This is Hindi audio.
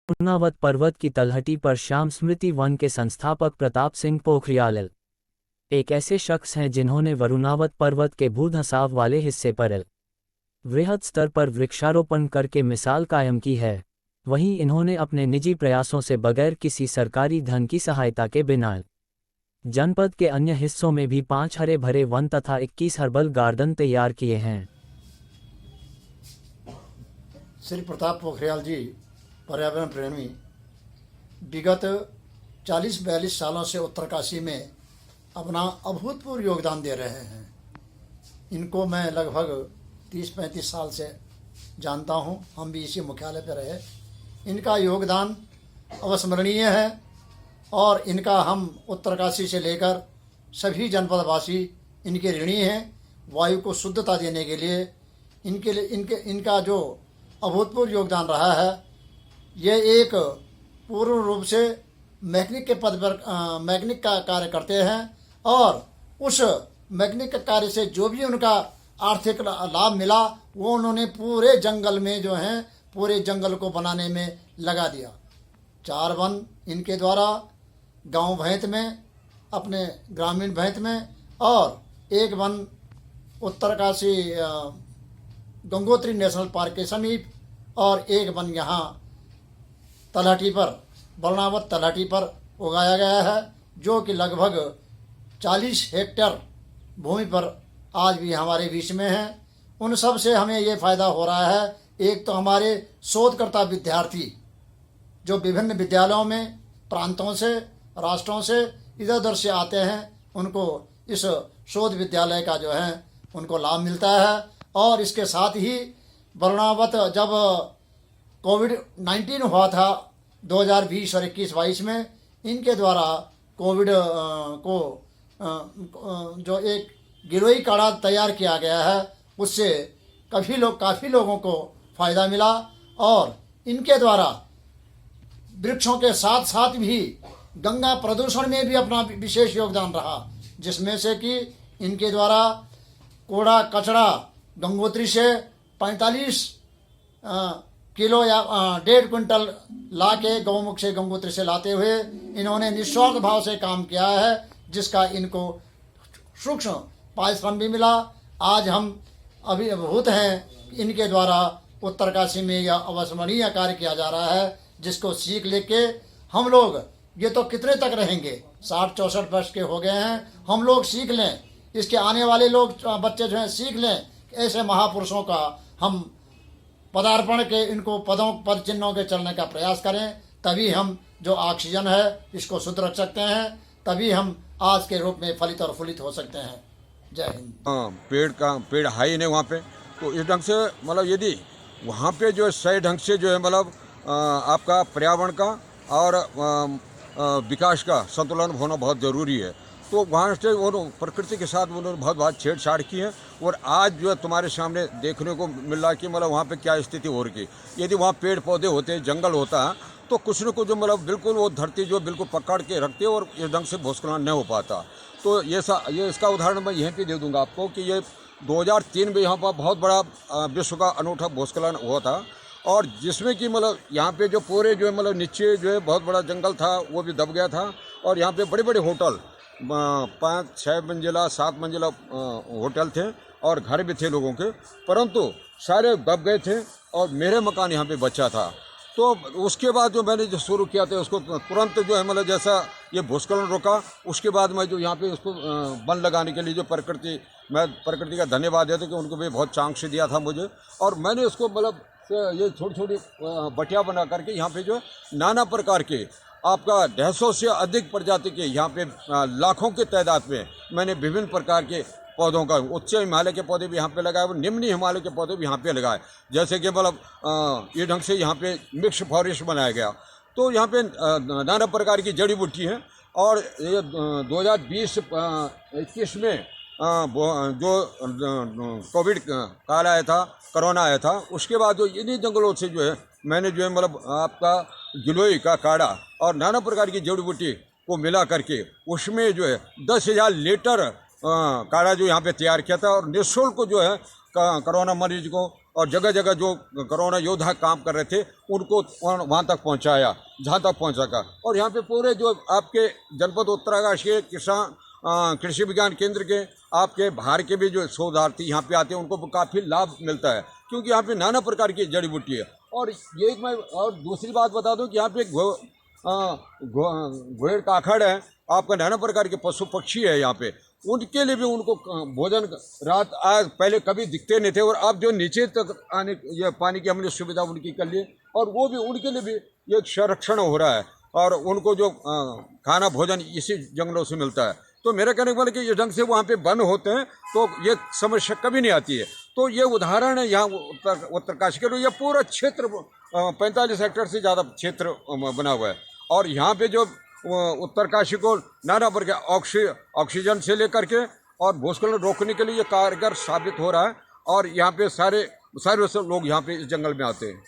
वरुणावत पर्वत की तलहटी पर श्याम स्मृति वन के संस्थापक प्रताप सिंह पोखरियाल एक ऐसे शख्स हैं जिन्होंने वरुणावत पर्वत के भूधंसाव वाले हिस्से पर वृहद स्तर पर वृक्षारोपण करके मिसाल कायम की है। वहीं इन्होंने अपने निजी प्रयासों से बगैर किसी सरकारी धन की सहायता के बिना जनपद के अन्य हिस्सों में भी 5 हरे भरे वन तथा 21 हर्बल गार्डन तैयार किए हैं। श्री प्रताप पोखरियाल जी पर्यावरण प्रेमी विगत 40-42 सालों से उत्तरकाशी में अपना अभूतपूर्व योगदान दे रहे हैं। इनको मैं लगभग 30-35 साल से जानता हूं, हम भी इसी मुख्यालय पर रहे। इनका योगदान अविस्मरणीय है और इनका हम उत्तरकाशी से लेकर सभी जनपदवासी इनके ऋणी हैं। वायु को शुद्धता देने के लिए इनका जो अभूतपूर्व योगदान रहा है, ये एक पूर्ण रूप से मैकेनिक के पद पर मैकेनिक का कार्य करते हैं और उस मैकेनिक कार्य से जो भी उनका आर्थिक लाभ मिला वो उन्होंने पूरे जंगल में जो है पूरे जंगल को बनाने में लगा दिया। 4 वन इनके द्वारा गांव भैंत में, अपने ग्रामीण भैंत में, और 1 one Uttarkashi Gangotri national park के समीप और 1 वन यहाँ तलहटी पर, वरुणावत तलहटी पर उगाया गया है, जो कि लगभग 40 हेक्टेयर भूमि पर आज भी हमारे बीच में है। उन सब से हमें ये फ़ायदा हो रहा है। एक तो हमारे शोधकर्ता विद्यार्थी जो विभिन्न विद्यालयों में प्रांतों से, राष्ट्रों से, इधर उधर से आते हैं, उनको इस शोध विद्यालय का जो है उनको लाभ मिलता है। और इसके साथ ही वरुणावत जब कोविड-19 हुआ था 2020 और 21-22 में, इनके द्वारा कोविड को जो एक गिलोय काढ़ा तैयार किया गया है, उससे काफ़ी लोगों को फ़ायदा मिला। और इनके द्वारा वृक्षों के साथ साथ भी गंगा प्रदूषण में भी अपना विशेष योगदान रहा, जिसमें से कि इनके द्वारा कूड़ा कचरा गंगोत्री से 45 किलो या 1.5 क्विंटल ला के गौमुख से गंगोत्री से लाते हुए इन्होंने निस्वार्थ भाव से काम किया है, जिसका इनको सूक्ष्म पारिश्रम भी मिला। आज हम अभिभूत हैं इनके द्वारा उत्तरकाशी में यह अविस्मरणीय कार्य किया जा रहा है, जिसको सीख लेके हम लोग, ये तो कितने तक रहेंगे, 60-64 वर्ष के हो गए हैं, हम लोग सीख लें, इसके आने वाले लोग बच्चे जो हैं सीख लें, ऐसे महापुरुषों का हम पदार्पण के इनको पद चिन्हों के चलने का प्रयास करें। तभी हम जो ऑक्सीजन है इसको शुद्ध रख सकते हैं, तभी हम आज के रूप में फलित और फूलित हो सकते हैं। जय हिंद। पेड़ हाई नहीं वहाँ पे, तो इस ढंग से मतलब यदि वहाँ पे जो है सही ढंग से जो है मतलब आपका पर्यावरण का और विकास का संतुलन होना बहुत ज़रूरी है। तो वहाँ से वो प्रकृति के साथ उन्होंने बहुत छेड़छाड़ की है और आज जो है तुम्हारे सामने देखने को मिल रहा है कि मतलब वहाँ पे क्या स्थिति हो रही है। यदि वहाँ पेड़ पौधे होते, जंगल होता, तो कुछ न कुछ जो मतलब बिल्कुल वो धरती जो बिल्कुल पकड़ के रखते और इस ढंग से भूस्खलन नहीं हो पाता। तो ये इसका उदाहरण मैं यहीं पे दे दूंगा आपको कि ये 2003 में यहाँ पर बहुत बड़ा विश्व का अनूठा भूस्खलन हुआ था, और जिसमें कि मतलब यहाँ पे जो पूरे जो है मतलब नीचे जो है बहुत बड़ा जंगल था वो भी दब गया था, और यहाँ पे बड़े बड़े होटल 5-6 मंजिला 7 मंजिला होटल थे और घर भी थे लोगों के, परंतु सारे दब गए थे और मेरे मकान यहाँ पे बचा था। तो उसके बाद जो मैंने जो शुरू किया था उसको तुरंत जो है मतलब जैसा ये भूस्खलन रोका, उसके बाद मैं जो यहाँ पे उसको वन लगाने के लिए जो मैं प्रकृति का धन्यवाद देता कि उनको भी बहुत चांस दिया था मुझे, और मैंने उसको मतलब ये छोटी बटिया बना करके यहाँ पे जो है नाना प्रकार के आपका 150 से अधिक प्रजाति के यहाँ पे लाखों के तादाद में मैंने विभिन्न प्रकार के पौधों का उच्च हिमालय के पौधे भी यहाँ पे लगाए और निम्न हिमालय के पौधे भी यहाँ पे लगाए, जैसे कि मतलब ये ढंग से यहाँ पे मिक्स फॉरेस्ट बनाया गया। तो यहाँ पे नाना प्रकार की जड़ी बूटी है। और ये 2020-21 में जो कोविड काल आया था, कोरोना आया था, उसके बाद जो इन्हीं जंगलों से जो है मैंने जो है मतलब आपका गिलोय का काढ़ा और नाना प्रकार की जड़ी बूटी को मिला करके उसमें जो है 10,000 लीटर काढ़ा जो यहाँ पे तैयार किया था, और निःशुल्क जो है कोरोना मरीज को और जगह जगह जो कोरोना योद्धा काम कर रहे थे उनको वहाँ तक पहुँचाया जहाँ तक पहुँच सका। और यहाँ पे पूरे जो आपके जनपद उत्तरकाशी के किसान कृषि विज्ञान केंद्र के आपके बाहर के भी जो शोधार्थी यहाँ पे आते हैं उनको काफ़ी लाभ मिलता है, क्योंकि यहाँ पे नाना प्रकार की जड़ी बूटी है। और ये मैं और दूसरी बात बता दूं कि यहाँ पे घोड़े काखड़ है, आपका नाना प्रकार के पशु पक्षी है यहाँ पे, उनके लिए भी उनको भोजन रात आज पहले कभी दिखते नहीं थे, और अब जो नीचे तक आने ये पानी की हमने सुविधा उनकी कर ली, और वो भी उनके लिए भी एक संरक्षण हो रहा है, और उनको जो खाना भोजन इसी जंगलों से मिलता है। तो मेरा कहने का मतलब कि इस ढंग से वहाँ पे वन होते हैं तो ये समस्या कभी नहीं आती है। तो ये उदाहरण है यहाँ उत्तरकाशी के लिए, ये पूरा क्षेत्र 45 हेक्टेयर से ज़्यादा क्षेत्र बना हुआ है, और यहाँ पे जो उत्तरकाशी को नाना प्रकार ऑक्सीजन से लेकर के और भूस्खलन रोकने के लिए ये कारगर साबित हो रहा है, और यहाँ पे सारे लोग यहाँ पे इस जंगल में आते हैं।